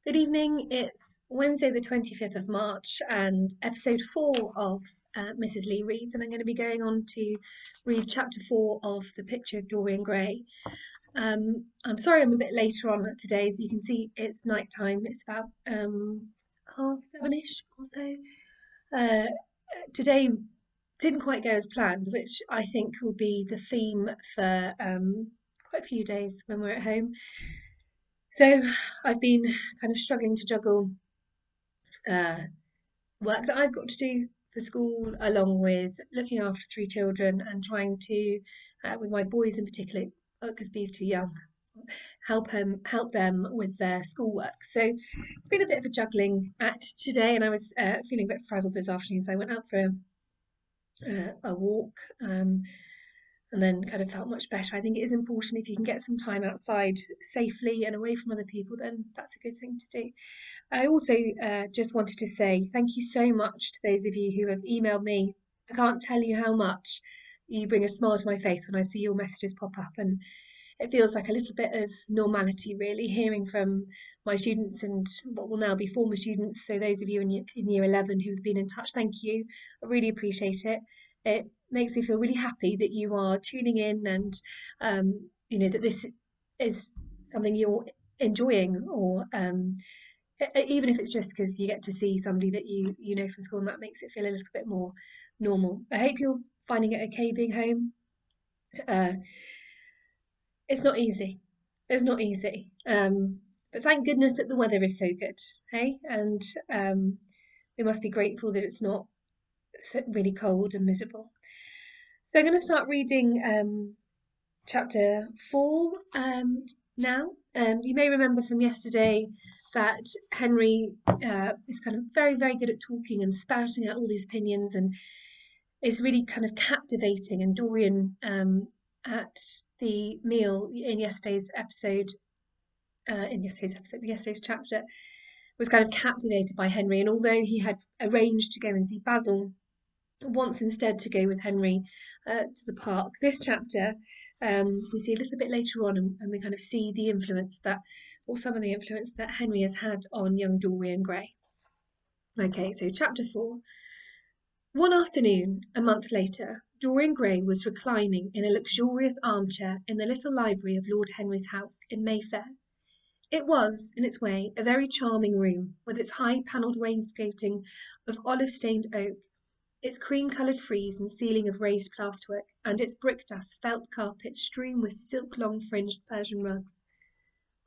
Good evening. It's Wednesday, the 25th of March, and episode 4 of Mrs. Lee Reads. And I'm going to be going on to read chapter 4 of The Picture of Dorian Gray. I'm sorry I'm a bit later on today. As you can see, it's night time. It's about 7:30ish or so. Uh, Today didn't quite go as planned, which I think will be the theme for quite a few days when we're at home. So I've been kind of struggling to juggle uh, work that I've got to do for school, along with looking after three children and trying to, with my boys in particular, because Bee's too young, help them with their schoolwork. So it's been a bit of a juggling act today, and I was feeling a bit frazzled this afternoon, so I went out for a walk. And then kind of felt much better. I think it is important if you can get some time outside safely and away from other people, then that's a good thing to do. I also just wanted to say thank you so much to those of you who have emailed me. I can't tell you how much you bring a smile to my face when I see your messages pop up, and it feels like a little bit of normality, really, hearing from my students and what will now be former students. So those of you in year 11 who've been in touch, thank you. I really appreciate it. It makes me feel really happy that you are tuning in and that this is something you're enjoying, or even if it's just because you get to see somebody that you know from school, and that makes it feel a little bit more normal. I hope you're finding it okay being home. Uh, it's not easy. It's not easy. But thank goodness that the weather is so good, hey? And we must be grateful that it's not so really cold and miserable. So I'm going to start reading chapter 4 now. You may remember from yesterday that Henry is kind of very, very good at talking and spouting out all these opinions, and is really kind of captivating. And Dorian, at the meal in yesterday's chapter, was kind of captivated by Henry. And although he had arranged to go and see Basil, wants instead to go with Henry to the park. This chapter we see a little bit later on, and we kind of see the influence that, or some of the influence that Henry has had on young Dorian Gray. Okay, so chapter 4. One afternoon, a month later, Dorian Gray was reclining in a luxurious armchair in the little library of Lord Henry's house in Mayfair. It was, in its way, a very charming room, with its high panelled wainscoting of olive-stained oak, its cream-coloured frieze and ceiling of raised plasterwork, and its brick-dust felt carpet strewn with silk-long fringed Persian rugs.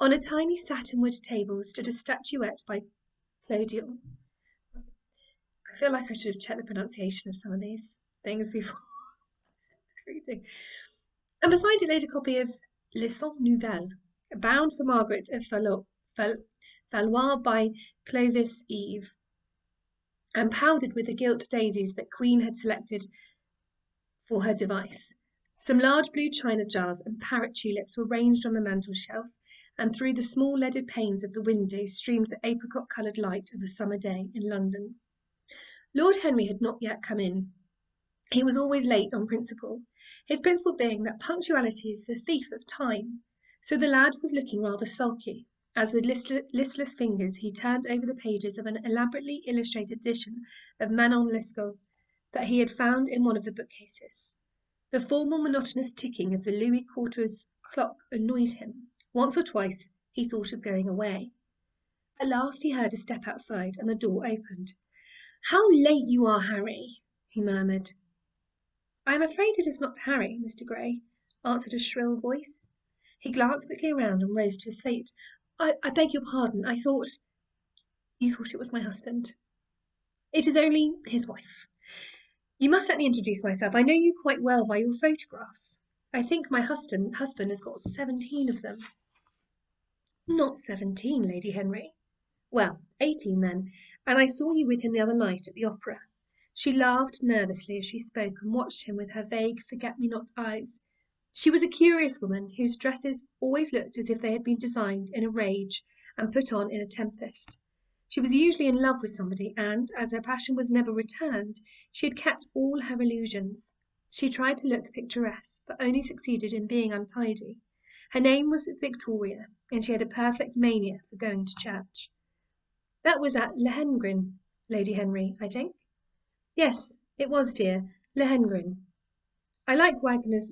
On a tiny satin-wood table stood a statuette by Clodion. I feel like I should have checked the pronunciation of some of these things before reading. And beside it laid a copy of Les Cent Nouvelles, bound for Margaret of Valois by Clovis Eve, and powdered with the gilt daisies that Queen had selected for her device. Some large blue china jars and parrot tulips were ranged on the mantel-shelf, and through the small leaded panes of the window streamed the apricot-coloured light of a summer day in London. Lord Henry had not yet come in. He was always late on principle, his principle being that punctuality is the thief of time. So the lad was looking rather sulky, as with listless fingers he turned over the pages of an elaborately illustrated edition of Manon Lescaut that he had found in one of the bookcases. The formal monotonous ticking of the Louis Quatorze clock annoyed him. Once or twice he thought of going away. At last he heard a step outside, and the door opened. "How late you are, Harry!" he murmured. "I am afraid it is not Harry, Mr. Gray," answered a shrill voice. He glanced quickly around and rose to his feet. I beg your pardon. I thought—" "You thought it was my husband?" "It is only his wife. You must let me introduce myself. I know you quite well by your photographs. I think my husband has got 17 of them." "Not 17, Lady Henry." "Well, 18 then, and I saw you with him the other night at the opera." She laughed nervously as she spoke, and watched him with her vague forget-me-not eyes. She was a curious woman, whose dresses always looked as if they had been designed in a rage and put on in a tempest. She was usually in love with somebody, and, as her passion was never returned, she had kept all her illusions. She tried to look picturesque, but only succeeded in being untidy. Her name was Victoria, and she had a perfect mania for going to church. That was at Lohengrin, Lady Henry, I think. Yes, it was, dear, Lohengrin. I like Wagner's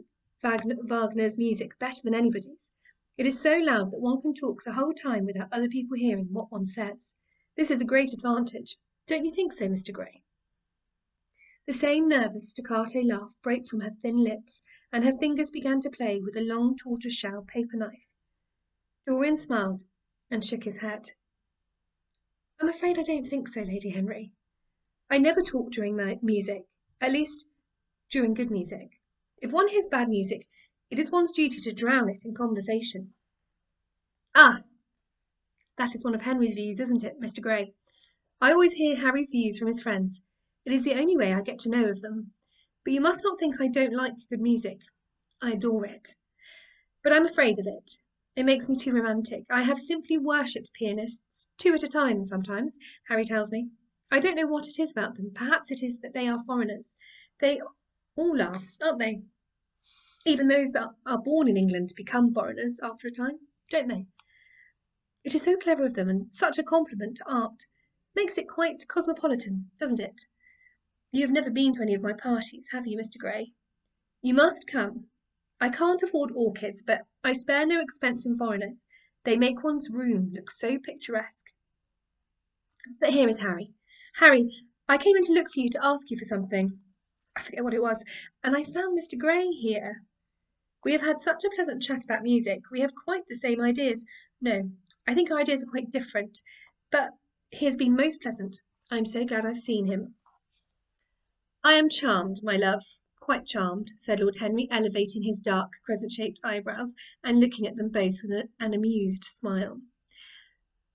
music better than anybody's. It is so loud that one can talk the whole time without other people hearing what one says. This is a great advantage. Don't you think so, Mr. Gray? The same nervous staccato laugh broke from her thin lips, and her fingers began to play with a long tortoise-shell paper knife. Dorian smiled and shook his head. I'm afraid I don't think so, Lady Henry. I never talk during my music, at least during good music. If one hears bad music, it is one's duty to drown it in conversation. Ah, that is one of Henry's views, isn't it, Mr. Gray? I always hear Harry's views from his friends. It is the only way I get to know of them. But you must not think I don't like good music. I adore it. But I'm afraid of it. It makes me too romantic. I have simply worshipped pianists, 2 at a time sometimes, Harry tells me. I don't know what it is about them. Perhaps it is that they are foreigners. They all are, aren't they? Even those that are born in England become foreigners after a time, don't they? It is so clever of them, and such a compliment to art. Makes it quite cosmopolitan, doesn't it? You have never been to any of my parties, have you, Mr. Gray? You must come. I can't afford orchids, but I spare no expense in foreigners. They make one's room look so picturesque. But here is Harry. Harry, I came in to look for you to ask you for something. I forget what it was, and I found Mr. Gray here. We have had such a pleasant chat about music. We have quite the same ideas. No, I think our ideas are quite different, but he has been most pleasant. I am so glad I've seen him. I am charmed, my love, quite charmed, said Lord Henry, elevating his dark, crescent-shaped eyebrows and looking at them both with an amused smile.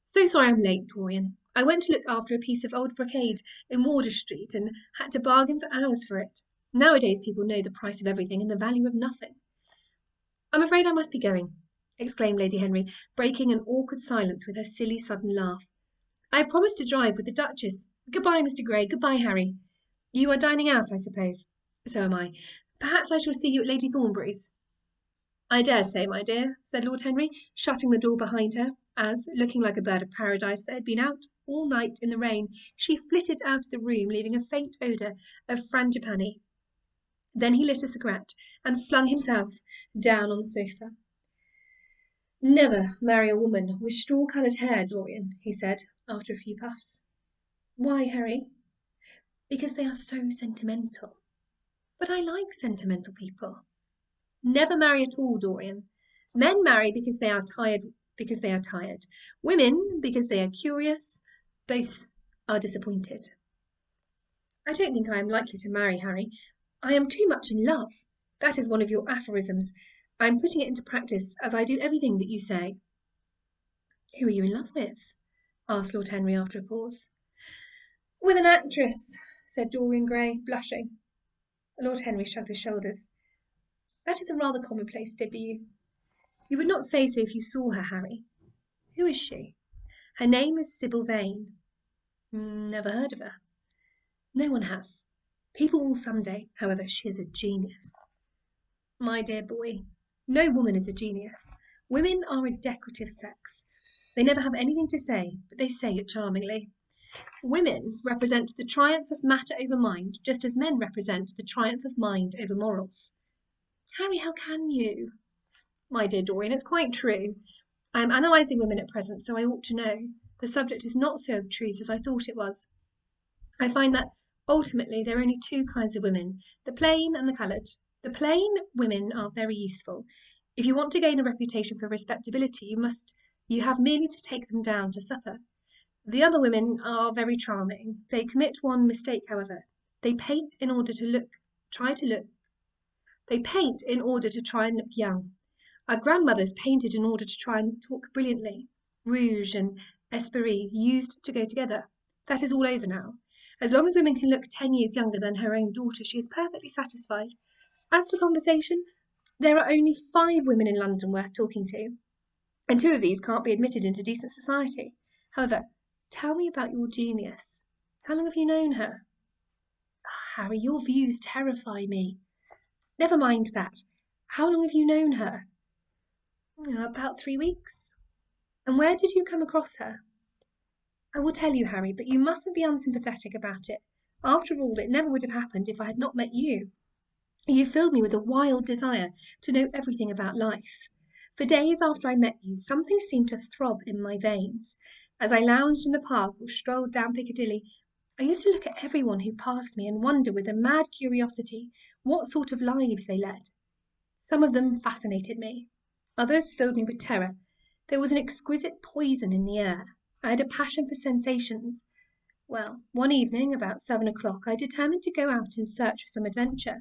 So sorry I'm late, Dorian. I went to look after a piece of old brocade in Wardour Street and had to bargain for hours for it. Nowadays people know the price of everything and the value of nothing. I'm afraid I must be going, exclaimed Lady Henry, breaking an awkward silence with her silly sudden laugh. I have promised to drive with the Duchess. Goodbye, Mr. Gray. Goodbye, Harry. You are dining out, I suppose. So am I. Perhaps I shall see you at Lady Thornbury's. I dare say, my dear, said Lord Henry, shutting the door behind her, as, looking like a bird of paradise that had been out all night in the rain, she flitted out of the room, leaving a faint odour of frangipani. Then he lit a cigarette and flung himself down on the sofa. Never marry a woman with straw-coloured hair, Dorian, he said, after a few puffs. Why, Harry? Because they are so sentimental. But I like sentimental people. Never marry at all, Dorian. Men marry because they are tired. Women because they are curious. Both are disappointed. I don't think I am likely to marry, Harry. I am too much in love. That is one of your aphorisms. I am putting it into practice, as I do everything that you say. Who are you in love with? Asked Lord Henry after a pause. With an actress, said Dorian Gray, blushing. Lord Henry shrugged his shoulders. That is a rather commonplace debut. You would not say so if you saw her, Harry. Who is she? Her name is Sybil Vane. Never heard of her. No one has. People will some day. However, she is a genius. My dear boy, no woman is a genius. Women are a decorative sex. They never have anything to say, but they say it charmingly. Women represent the triumph of matter over mind, just as men represent the triumph of mind over morals. Harry, how can you? My dear Dorian, it's quite true. I am analysing women at present, so I ought to know. The subject is not so abstruse as I thought it was. I find that, ultimately, there are only 2 kinds of women, the plain and the coloured. The plain women are very useful. If you want to gain a reputation for respectability, you have merely to take them down to supper. The other women are very charming. They commit one mistake, however. They paint in order to try and look young. Our grandmothers painted in order to try and talk brilliantly. Rouge and esprit used to go together. That is all over now. As long as women can look 10 years younger than her own daughter, she is perfectly satisfied. As for conversation, there are only 5 women in London worth talking to, and 2 of these can't be admitted into decent society. However, tell me about your genius. How long have you known her? Harry, your views terrify me. Never mind that. How long have you known her? About 3 weeks. And where did you come across her? I will tell you, Harry, but you mustn't be unsympathetic about it. After all, it never would have happened if I had not met you. You filled me with a wild desire to know everything about life. For days after I met you, something seemed to throb in my veins. As I lounged in the park or strolled down Piccadilly, I used to look at everyone who passed me and wonder with a mad curiosity what sort of lives they led. Some of them fascinated me. Others filled me with terror. There was an exquisite poison in the air. I had a passion for sensations. Well, one evening, about 7 o'clock, I determined to go out in search of some adventure.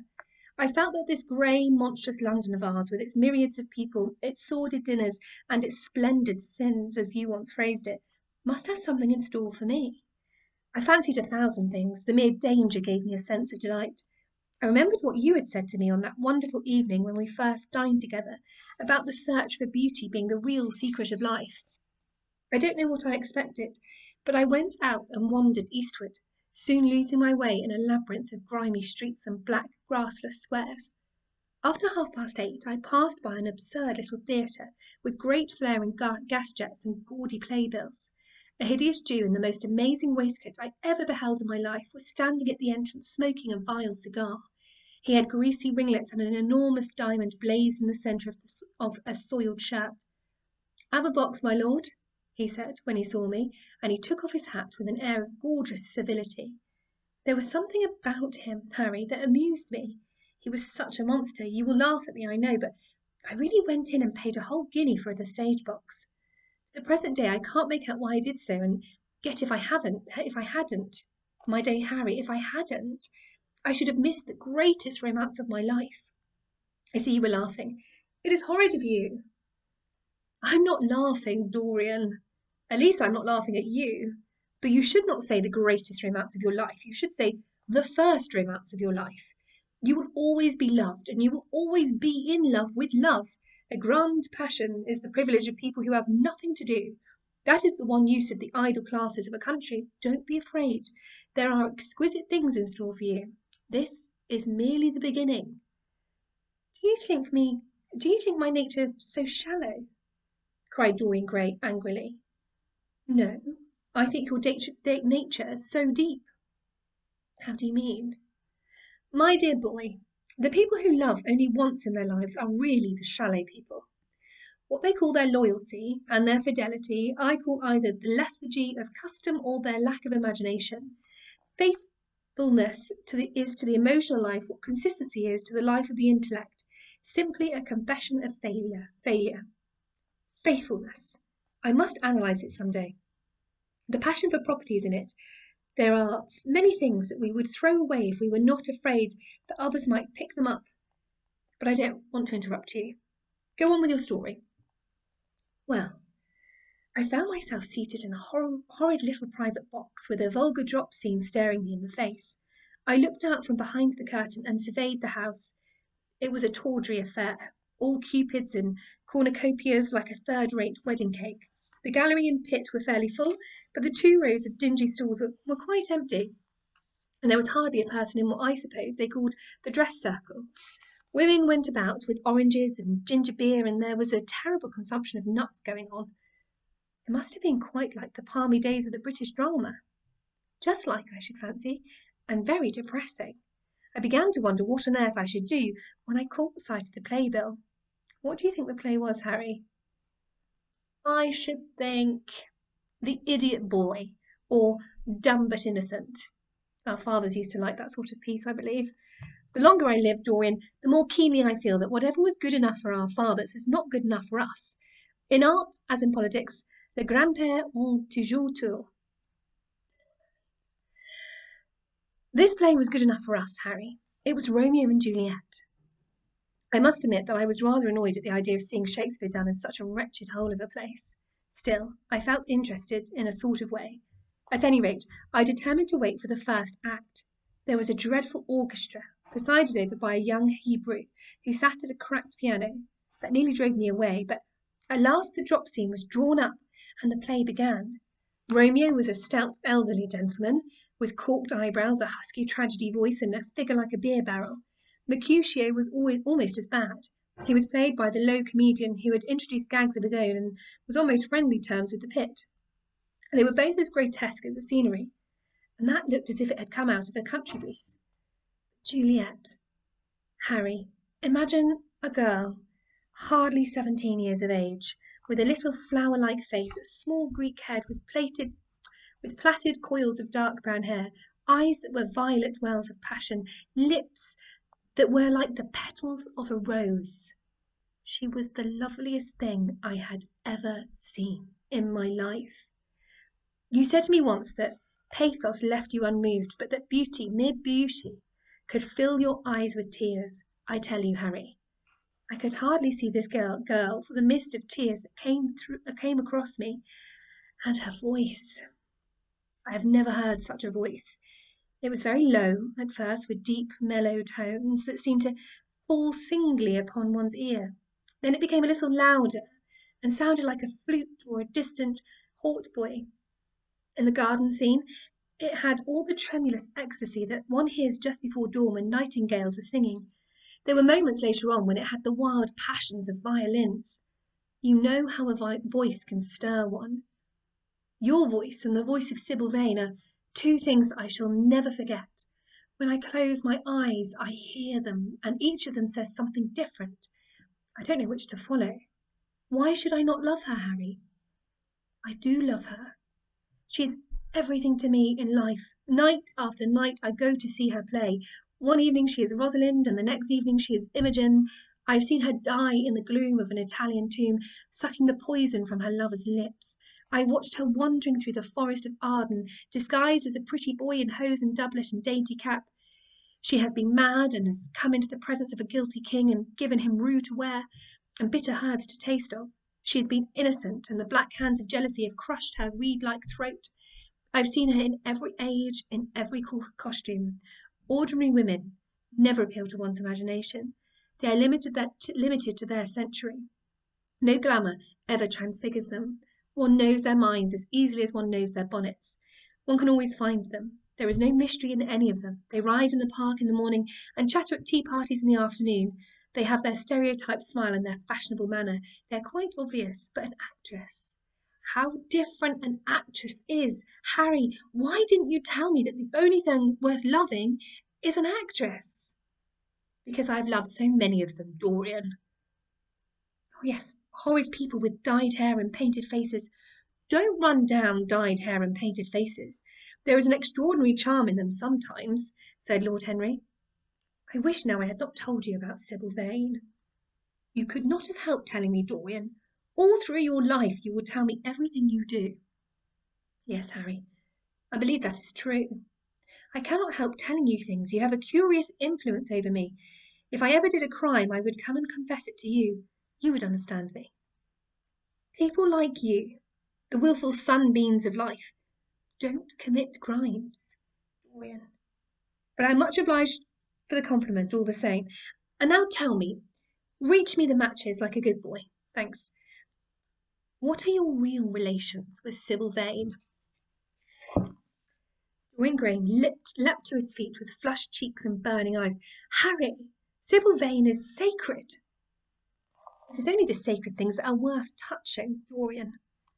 I felt that this grey, monstrous London of ours, with its myriads of people, its sordid dinners, and its splendid sins, as you once phrased it, must have something in store for me. I fancied 1,000 things. The mere danger gave me a sense of delight. I remembered what you had said to me on that wonderful evening when we first dined together, about the search for beauty being the real secret of life. I don't know what I expected, but I went out and wandered eastward, soon losing my way in a labyrinth of grimy streets and black, grassless squares. After 8:30, I passed by an absurd little theatre with great flaring gas jets and gaudy playbills. A hideous Jew in the most amazing waistcoat I ever beheld in my life was standing at the entrance smoking a vile cigar. He had greasy ringlets and an enormous diamond blazed in the centre of a soiled shirt. "Have a box, my lord," he said when he saw me, and he took off his hat with an air of gorgeous civility. There was something about him, Harry, that amused me. He was such a monster. You will laugh at me, I know, but I really went in and paid a whole guinea for the stage box. To the present day I can't make out why I did so, and yet if I hadn't, my dear Harry, if I hadn't, I should have missed the greatest romance of my life. I see you were laughing. It is horrid of you. I'm not laughing, Dorian. At least I'm not laughing at you. But you should not say the greatest romance of your life. You should say the first romance of your life. You will always be loved, and you will always be in love with love. A grand passion is the privilege of people who have nothing to do. That is the one use of the idle classes of a country. Don't be afraid. There are exquisite things in store for you. This is merely the beginning. Do you think my nature so shallow? Cried Dorian Gray angrily. No, I think your nature so deep. How do you mean? My dear boy, the people who love only once in their lives are really the shallow people. What they call their loyalty and their fidelity, I call either the lethargy of custom or their lack of imagination. Faithfulness is to the emotional life what consistency is to the life of the intellect, simply a confession of failure. Faithfulness. I must analyse it some day. The passion for property is in it. There are many things that we would throw away if we were not afraid that others might pick them up. But I don't want to interrupt you. Go on with your story. Well, I found myself seated in a horrid little private box with a vulgar drop scene staring me in the face. I looked out from behind the curtain and surveyed the house. It was a tawdry affair, all cupids and cornucopias like a third-rate wedding cake. The gallery and pit were fairly full, but the 2 rows of dingy stalls were quite empty, and there was hardly a person in what I suppose they called the dress circle. Women went about with oranges and ginger beer, and there was a terrible consumption of nuts going on. It must have been quite like the palmy days of the British drama. Just like, I should fancy, and very depressing. I began to wonder what on earth I should do when I caught sight of the playbill. What do you think the play was, Harry? I should think The Idiot Boy, or Dumb but Innocent. Our fathers used to like that sort of piece, I believe. The longer I live, Dorian, the more keenly I feel that whatever was good enough for our fathers is not good enough for us. In art, as in politics, les grands-pères ont toujours tort. This play was good enough for us, Harry. It was Romeo and Juliet. I must admit that I was rather annoyed at the idea of seeing Shakespeare done in such a wretched hole of a place. Still, I felt interested in a sort of way. At any rate, I determined to wait for the first act. There was a dreadful orchestra, presided over by a young Hebrew, who sat at a cracked piano. That nearly drove me away, but at last the drop scene was drawn up, and the play began. Romeo was a stout elderly gentleman, with corked eyebrows, a husky tragedy voice, and a figure like a beer barrel. Mercutio was almost as bad. He was played by the low comedian who had introduced gags of his own and was on most friendly terms with the pit. They were both as grotesque as the scenery, and that looked as if it had come out of a country booth. Juliet, Harry, imagine a girl, hardly 17 years of age, with a little flower-like face, a small Greek head with plaited coils of dark brown hair, eyes that were violet wells of passion, lips that were like the petals of a rose. She was the loveliest thing I had ever seen in my life. You said to me once that pathos left you unmoved, but that beauty, mere beauty, could fill your eyes with tears. I tell you, Harry, I could hardly see this girl for the mist of tears that came across me, and her voice. I have never heard such a voice. It was very low at first, with deep, mellow tones that seemed to fall singly upon one's ear. Then it became a little louder, and sounded like a flute or a distant hautboy. In the garden scene, it had all the tremulous ecstasy that one hears just before dawn when nightingales are singing. There were moments later on when it had the wild passions of violins. You know how a voice can stir one. Your voice and the voice of Sybil Vane are two things that I shall never forget. When I close my eyes, I hear them, and each of them says something different. I don't know which to follow. Why should I not love her, Harry? I do love her. She is everything to me in life. Night after night I go to see her play. One evening she is Rosalind, and the next evening she is Imogen. I have seen her die in the gloom of an Italian tomb, sucking the poison from her lover's lips. I watched her wandering through the forest of Arden, disguised as a pretty boy in hose and doublet and dainty cap. She has been mad, and has come into the presence of a guilty king, and given him rue to wear, and bitter herbs to taste of. She has been innocent, and the black hands of jealousy have crushed her reed-like throat. I've seen her in every age, in every costume. Ordinary women never appeal to one's imagination. They are limited to their century. No glamour ever transfigures them. One knows their minds as easily as one knows their bonnets. One can always find them. There is no mystery in any of them. They ride in the park in the morning and chatter at tea parties in the afternoon. They have their stereotyped smile and their fashionable manner. They are quite obvious, but an actress. How different an actress is. Harry, why didn't you tell me that the only thing worth loving is an actress? Because I've loved so many of them, Dorian. Oh yes, horrid people with dyed hair and painted faces. Don't run down dyed hair and painted faces. There is an extraordinary charm in them sometimes, said Lord Henry. I wish now I had not told you about Sybil Vane. You could not have helped telling me, Dorian. All through your life you will tell me everything you do. Yes, Harry, I believe that is true. I cannot help telling you things. You have a curious influence over me. If I ever did a crime, I would come and confess it to you. You would understand me. People like you, the wilful sunbeams of life, don't commit crimes, Dorian. But I'm much obliged for the compliment all the same. And now tell me, reach me the matches like a good boy. Thanks. What are your real relations with Sybil Vane? Dorian Gray leapt to his feet with flushed cheeks and burning eyes. Harry, Sybil Vane is sacred. It is only the sacred things that are worth touching, Dorian,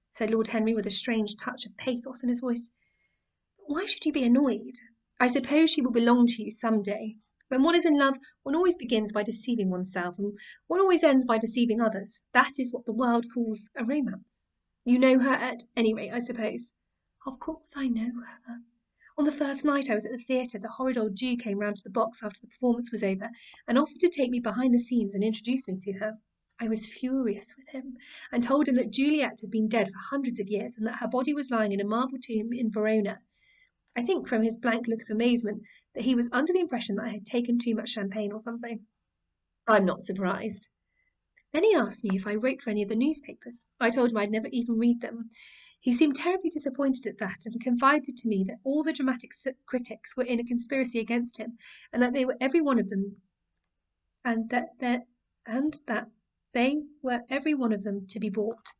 said Lord Henry with a strange touch of pathos in his voice. But why should you be annoyed? I suppose she will belong to you some day. When one is in love, one always begins by deceiving oneself, and one always ends by deceiving others. That is what the world calls a romance. You know her at any rate, I suppose. Of course I know her. On the first night I was at the theatre, the horrid old Jew came round to the box after the performance was over, and offered to take me behind the scenes and introduce me to her. I was furious with him, and told him that Juliet had been dead for hundreds of years, and that her body was lying in a marble tomb in Verona. I think from his blank look of amazement that he was under the impression that I had taken too much champagne or something. I'm not surprised. Then he asked me if I wrote for any of the newspapers. I told him I'd never even read them. He seemed terribly disappointed at that, and confided to me that all the dramatic critics were in a conspiracy against him, and that they were every one of them, to be bought.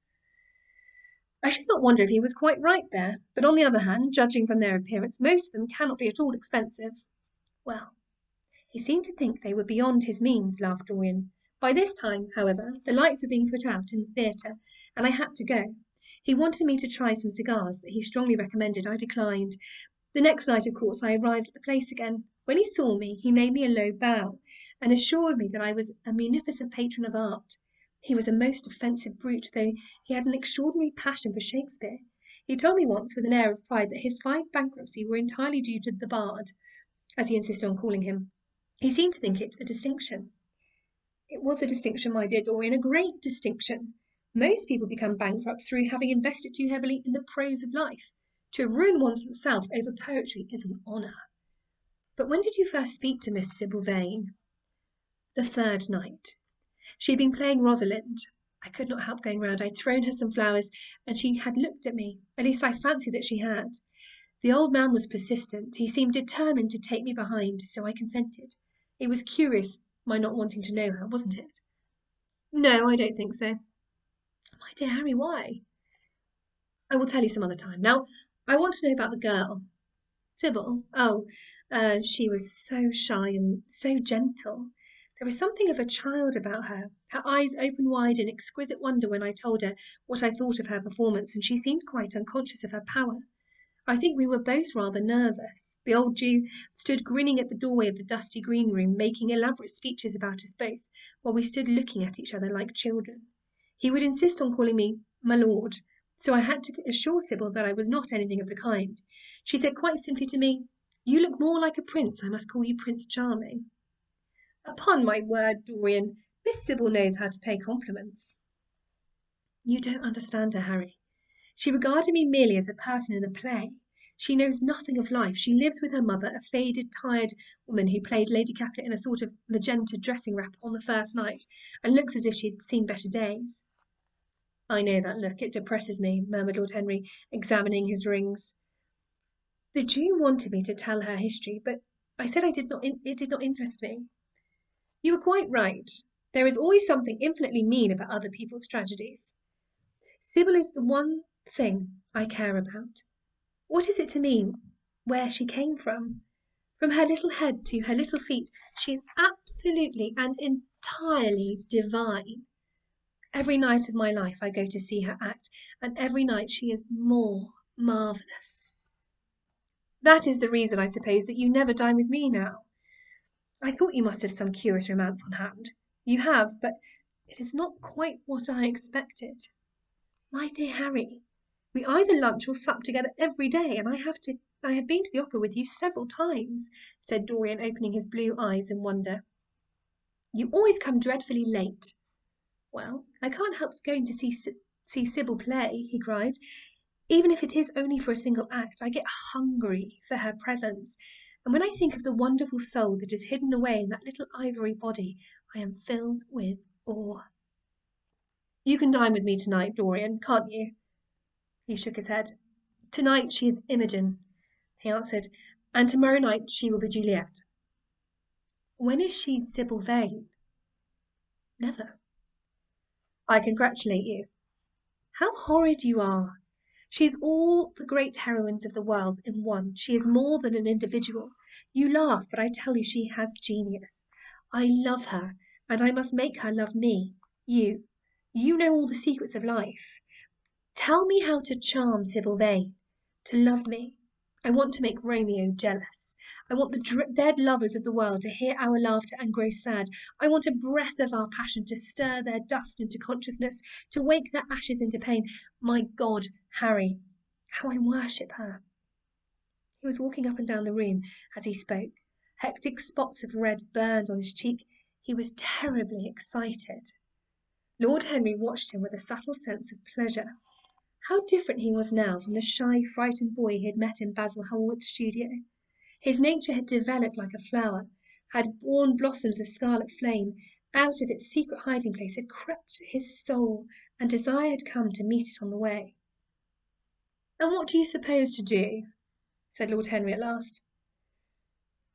I should not wonder if he was quite right there, but on the other hand, judging from their appearance, most of them cannot be at all expensive. Well, he seemed to think they were beyond his means, laughed Dorian. By this time, however, the lights were being put out in the theatre, and I had to go. He wanted me to try some cigars that he strongly recommended. I declined. The next night, of course, I arrived at the place again. When he saw me, he made me a low bow and assured me that I was a munificent patron of art. He was a most offensive brute, though he had an extraordinary passion for Shakespeare. He told me once, with an air of pride, that his 5 bankruptcies were entirely due to the bard, as he insisted on calling him. He seemed to think it a distinction. It was a distinction, my dear Dorian, a great distinction. Most people become bankrupt through having invested too heavily in the prose of life. To ruin oneself over poetry is an honour. But when did you first speak to Miss Sybil Vane? The 3rd night. She had been playing Rosalind. I could not help going round. I had thrown her some flowers, and she had looked at me. At least I fancied that she had. The old man was persistent. He seemed determined to take me behind, so I consented. It was curious, my not wanting to know her, wasn't it? No, I don't think so. My dear Harry, why? I will tell you some other time. Now, I want to know about the girl. Sybil? Oh, she was so shy and so gentle. There was something of a child about her. Her eyes opened wide in exquisite wonder when I told her what I thought of her performance, and she seemed quite unconscious of her power. I think we were both rather nervous. The old Jew stood grinning at the doorway of the dusty green room, making elaborate speeches about us both, while we stood looking at each other like children. He would insist on calling me my lord, so I had to assure Sybil that I was not anything of the kind. She said quite simply to me, "You look more like a prince. I must call you Prince Charming." Upon my word, Dorian, Miss Sybil knows how to pay compliments. You don't understand her, Harry. She regarded me merely as a person in a play. She knows nothing of life. She lives with her mother, a faded, tired woman who played Lady Capulet in a sort of magenta dressing wrap on the first night, and looks as if she had seen better days. I know that look. It depresses me, murmured Lord Henry, examining his rings. The Jew wanted me to tell her history, but I said it did not interest me. You were quite right. There is always something infinitely mean about other people's tragedies. Sybil is the one thing I care about. What is it to me where she came from? From her little head to her little feet, she is absolutely and entirely divine. Every night of my life I go to see her act, and every night she is more marvellous. That is the reason, I suppose, that you never dine with me now. I thought you must have some curious romance on hand. You have, but it is not quite what I expected. My dear Harry, we either lunch or sup together every day, and I have been to the opera with you several times, said Dorian, opening his blue eyes in wonder. You always come dreadfully late. Well, I can't help going to see Sybil play, he cried. Even if it is only for a single act, I get hungry for her presence, and when I think of the wonderful soul that is hidden away in that little ivory body, I am filled with awe. You can dine with me tonight, Dorian, can't you? He shook his head. Tonight she is Imogen, he answered, and tomorrow night she will be Juliet. When is she Sybil Vane? Never. I congratulate you. How horrid you are! She is all the great heroines of the world in one. She is more than an individual. You laugh, but I tell you she has genius. I love her, and I must make her love me. You know all the secrets of life. Tell me how to charm Sybil Vane, to love me. I want to make Romeo jealous. I want the dead lovers of the world to hear our laughter and grow sad. I want a breath of our passion to stir their dust into consciousness, to wake their ashes into pain. My God, Harry, how I worship her. He was walking up and down the room as he spoke. Hectic spots of red burned on his cheek. He was terribly excited. Lord Henry watched him with a subtle sense of pleasure. How different he was now from the shy, frightened boy he had met in Basil Hallward's studio. His nature had developed like a flower, had borne blossoms of scarlet flame. Out of its secret hiding place had crept his soul, and desire had come to meet it on the way. "And what do you suppose to do?" said Lord Henry at last.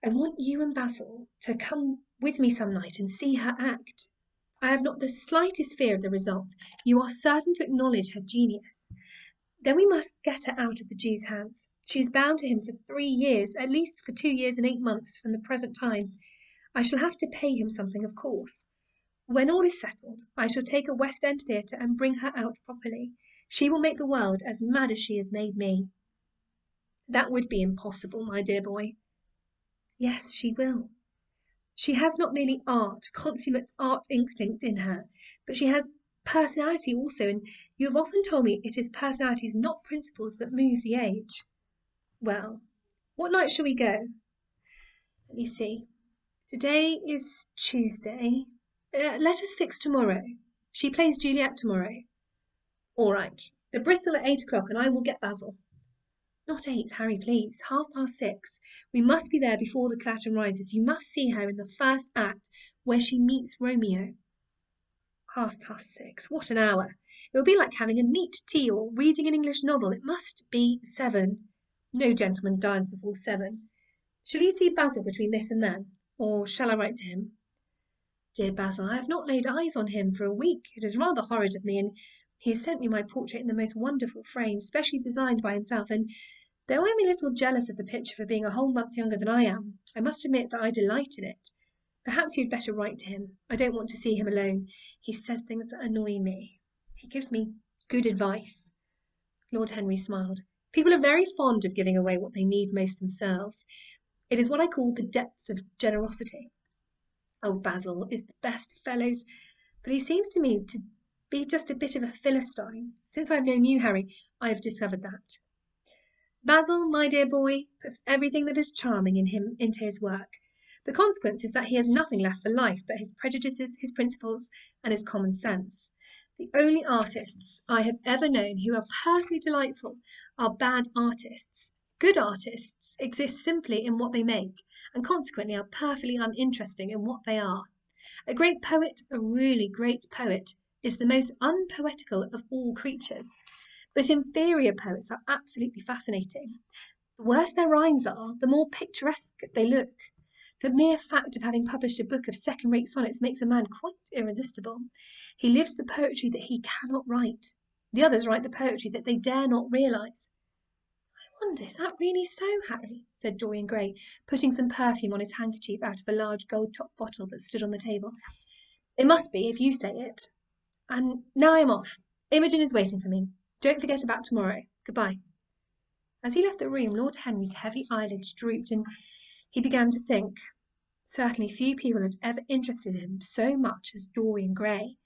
"I want you and Basil to come with me some night and see her act. I have not the slightest fear of the result. You are certain to acknowledge her genius. Then we must get her out of the Jew's hands. She is bound to him for 3 years, at least for 2 years and 8 months from the present time. I shall have to pay him something, of course. When all is settled, I shall take a West End theatre and bring her out properly. She will make the world as mad as she has made me. That would be impossible, my dear boy. Yes, she will. She has not merely consummate art instinct in her, but she has personality also, and you have often told me it is personalities, not principles, that move the age. Well, what night shall we go? Let me see. Today is Tuesday. Let us fix tomorrow. She plays Juliet tomorrow. All right. The Bristol at 8 o'clock, and I will get Basil. Not 8, Harry, please. 6:30. We must be there before the curtain rises. You must see her in the first act, where she meets Romeo. 6:30. What an hour! It will be like having a meat tea or reading an English novel. It must be 7. No gentleman dines before 7. Shall you see Basil between this and then, or shall I write to him? Dear Basil, I have not laid eyes on him for a week. It is rather horrid of me, and he has sent me my portrait in the most wonderful frame, specially designed by himself, and though I am a little jealous of the picture for being a whole month younger than I am, I must admit that I delight in it. Perhaps you had better write to him. I don't want to see him alone. He says things that annoy me. He gives me good advice. Lord Henry smiled. People are very fond of giving away what they need most themselves. It is what I call the depth of generosity. Oh, Basil is the best of fellows, but he seems to me to be just a bit of a Philistine. Since I've known you, Harry, I have discovered that. Basil, my dear boy, puts everything that is charming in him into his work. The consequence is that he has nothing left for life but his prejudices, his principles, and his common sense. The only artists I have ever known who are personally delightful are bad artists. Good artists exist simply in what they make, and consequently are perfectly uninteresting in what they are. A great poet, a really great poet, is the most unpoetical of all creatures. But inferior poets are absolutely fascinating. The worse their rhymes are, the more picturesque they look. The mere fact of having published a book of second-rate sonnets makes a man quite irresistible. He lives the poetry that he cannot write. The others write the poetry that they dare not realise. I wonder, is that really so, Harry? Said Dorian Gray, putting some perfume on his handkerchief out of a large gold-topped bottle that stood on the table. It must be, if you say it. And now I am off. Imogen is waiting for me. Don't forget about tomorrow. Goodbye. As he left the room, Lord Henry's heavy eyelids drooped, and he began to think. Certainly few people had ever interested him so much as Dorian Gray,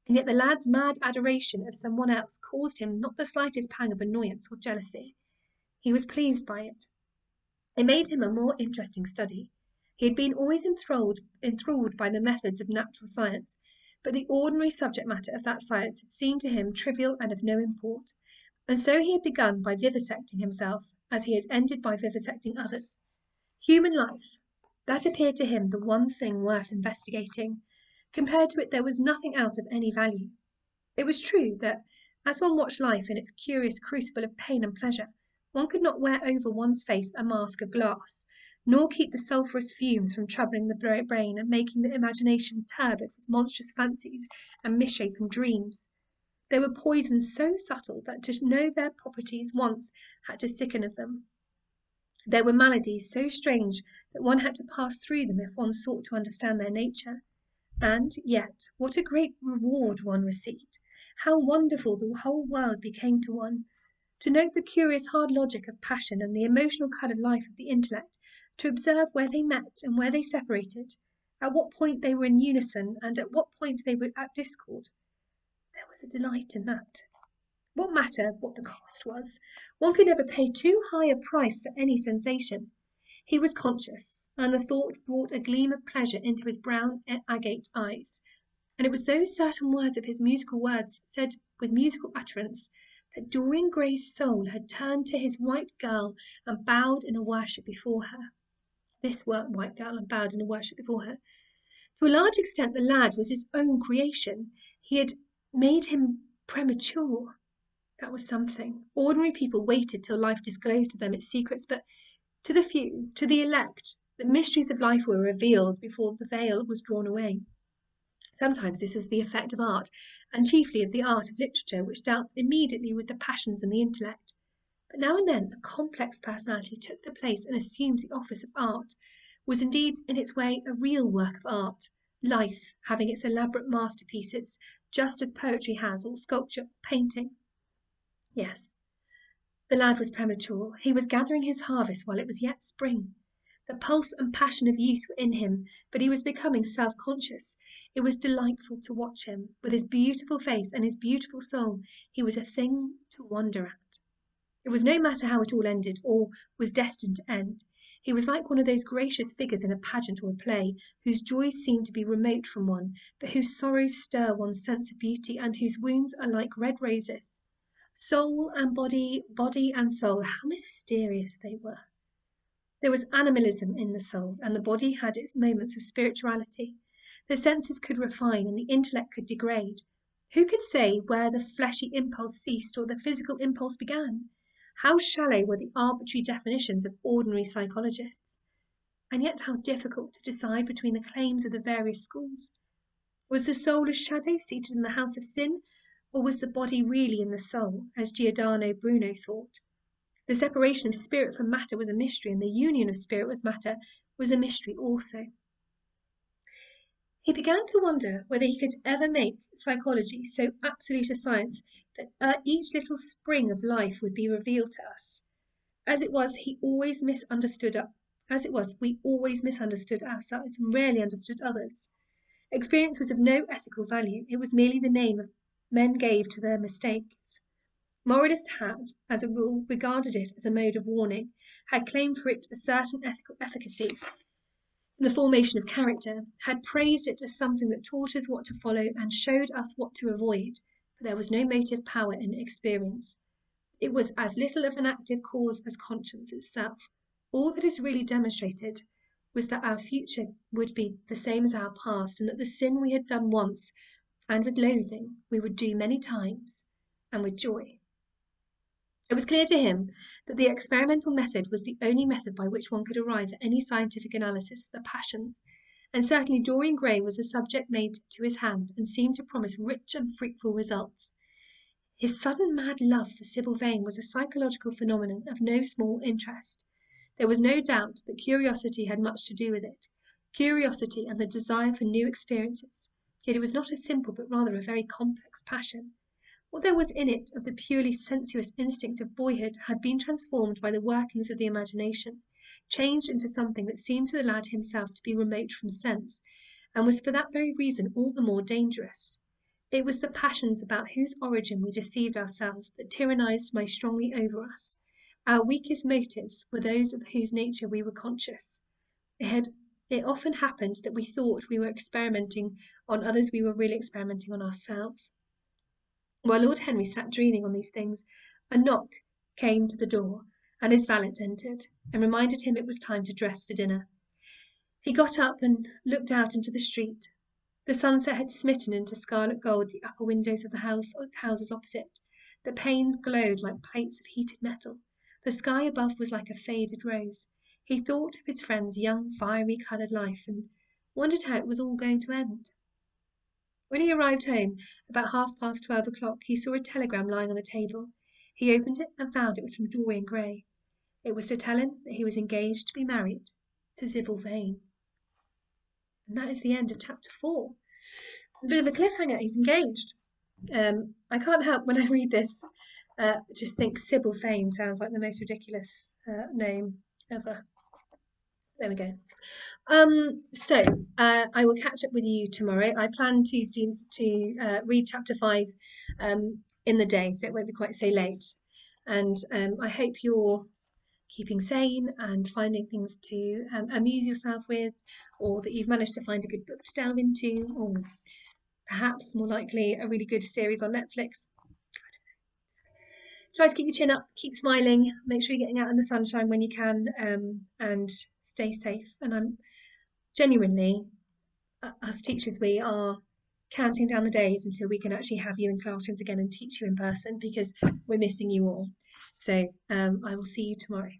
and yet the lad's mad adoration of someone else caused him not the slightest pang of annoyance or jealousy. He was pleased by it. It made him a more interesting study. He had been always enthralled by the methods of natural science, but the ordinary subject matter of that science had seemed to him trivial and of no import, and so he had begun by vivisecting himself, as he had ended by vivisecting others. Human life, that appeared to him the one thing worth investigating. Compared to it there was nothing else of any value. It was true that, as one watched life in its curious crucible of pain and pleasure, one could not wear over one's face a mask of glass, nor keep the sulphurous fumes from troubling the brain and making the imagination turbid with monstrous fancies and misshapen dreams. There were poisons so subtle that to know their properties once had to sicken of them. There were maladies so strange that one had to pass through them if one sought to understand their nature. And yet, what a great reward one received! How wonderful the whole world became to one! To note the curious hard logic of passion and the emotional coloured life of the intellect, to observe where they met and where they separated, at what point they were in unison and at what point they were at discord. There was a delight in that. What matter what the cost was? One could never pay too high a price for any sensation. He was conscious, and the thought brought a gleam of pleasure into his brown agate eyes, and it was those certain words of his musical words, said with musical utterance, that Dorian Gray's soul had turned to his white girl and bowed in a worship before her. This white girl and bowed in a worship before her. To a large extent the lad was his own creation. He had made him premature. That was something. Ordinary people waited till life disclosed to them its secrets, but to the few, to the elect, the mysteries of life were revealed before the veil was drawn away. Sometimes this was the effect of art, and chiefly of the art of literature, which dealt immediately with the passions and the intellect. But now and then a complex personality took the place and assumed the office of art, was indeed in its way a real work of art, life having its elaborate masterpieces, just as poetry has, or sculpture, or painting. Yes, the lad was premature. He was gathering his harvest while it was yet spring. The pulse and passion of youth were in him, but he was becoming self-conscious. It was delightful to watch him. With his beautiful face and his beautiful soul, he was a thing to wonder at. It was no matter how it all ended, or was destined to end. He was like one of those gracious figures in a pageant or a play, whose joys seem to be remote from one, but whose sorrows stir one's sense of beauty, and whose wounds are like red roses. Soul and body, body and soul, how mysterious they were! There was animalism in the soul, and the body had its moments of spirituality. The senses could refine, and the intellect could degrade. Who could say where the fleshy impulse ceased or the physical impulse began? How shallow were the arbitrary definitions of ordinary psychologists? And yet how difficult to decide between the claims of the various schools. Was the soul a shadow seated in the house of sin, or was the body really in the soul, as Giordano Bruno thought? The separation of spirit from matter was a mystery, and the union of spirit with matter was a mystery also. He began to wonder whether he could ever make psychology so absolute a science that each little spring of life would be revealed to us. As it was, we always misunderstood ourselves and rarely understood others. Experience was of no ethical value. It was merely the name men gave to their mistakes. Moralists had, as a rule, regarded it as a mode of warning, had claimed for it a certain ethical efficacy in the formation of character, had praised it as something that taught us what to follow and showed us what to avoid, but there was no motive power in experience. It was as little of an active cause as conscience itself. All that is really demonstrated was that our future would be the same as our past, and that the sin we had done once, and with loathing, we would do many times, and with joy. It was clear to him that the experimental method was the only method by which one could arrive at any scientific analysis of the passions, and certainly Dorian Gray was a subject made to his hand and seemed to promise rich and fruitful results. His sudden mad love for Sybil Vane was a psychological phenomenon of no small interest. There was no doubt that curiosity had much to do with it, curiosity and the desire for new experiences, yet it was not a simple but rather a very complex passion. What there was in it of the purely sensuous instinct of boyhood had been transformed by the workings of the imagination, changed into something that seemed to the lad himself to be remote from sense, and was for that very reason all the more dangerous. It was the passions about whose origin we deceived ourselves that tyrannized most strongly over us. Our weakest motives were those of whose nature we were conscious. It often happened that we thought we were experimenting on others, we were really experimenting on ourselves. While Lord Henry sat dreaming on these things, a knock came to the door, and his valet entered, and reminded him it was time to dress for dinner. He got up and looked out into the street. The sunset had smitten into scarlet gold the upper windows of the houses opposite. The panes glowed like plates of heated metal. The sky above was like a faded rose. He thought of his friend's young, fiery-coloured life, and wondered how it was all going to end. When he arrived home, about 12:30, he saw a telegram lying on the table. He opened it and found it was from Dorian Gray. It was to tell him that he was engaged to be married to Sybil Vane. And that is the end of chapter 4. A bit of a cliffhanger, he's engaged. I can't help when I read this, just think Sybil Vane sounds like the most ridiculous name ever. There we go. So I will catch up with you tomorrow. I plan to read chapter 5 in the day, so it won't be quite so late. And I hope you're keeping sane and finding things to amuse yourself with, or that you've managed to find a good book to delve into, or perhaps more likely a really good series on Netflix. Try to keep your chin up, keep smiling, make sure you're getting out in the sunshine when you can, and stay safe. And I'm genuinely, as teachers, we are counting down the days until we can actually have you in classrooms again and teach you in person, because we're missing you all. So I will see you tomorrow.